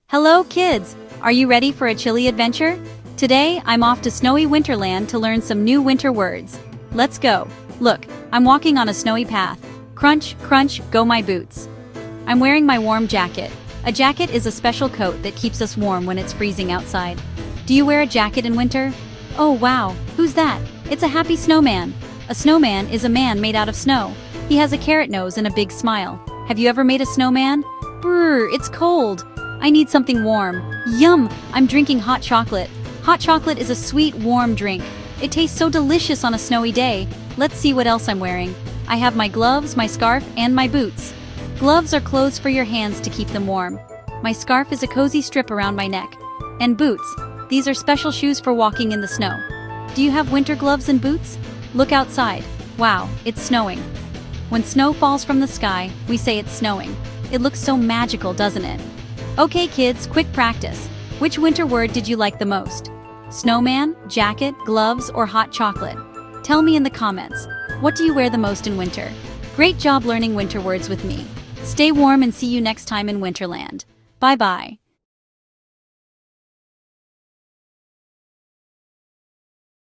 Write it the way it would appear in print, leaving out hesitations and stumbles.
Hello kids! Are you ready for a chilly adventure? Today, I'm off to snowy winterland to learn some new winter words. Let's go! Look, I'm walking on a snowy path. Crunch, crunch, go my boots. I'm wearing my warm jacket. A jacket is a special coat that keeps us warm when it's freezing outside. Do you wear a jacket in winter? Oh wow, who's that? It's a happy snowman. A snowman is a man made out of snow. He has a carrot nose and a big smile. Have you ever made a snowman? Brr, it's cold. I need something warm. Yum! I'm drinking hot chocolate. Hot chocolate is a sweet, warm drink. It tastes so delicious on a snowy day. Let's see what else I'm wearing. I have my gloves, my scarf, and my boots. Gloves are clothes for your hands to keep them warm. My scarf is a cozy strip around my neck. And boots. These are special shoes for walking in the snow. Do you have winter gloves and boots? Look outside. Wow, it's snowing. When snow falls from the sky, we say it's snowing. It looks so magical, doesn't it? Okay kids, quick practice. Which winter word did you like the most? Snowman, jacket, gloves, or hot chocolate? Tell me in the comments. What do you wear the most in winter? Great job learning winter words with me. Stay warm and see you next time in Winterland. Bye-bye.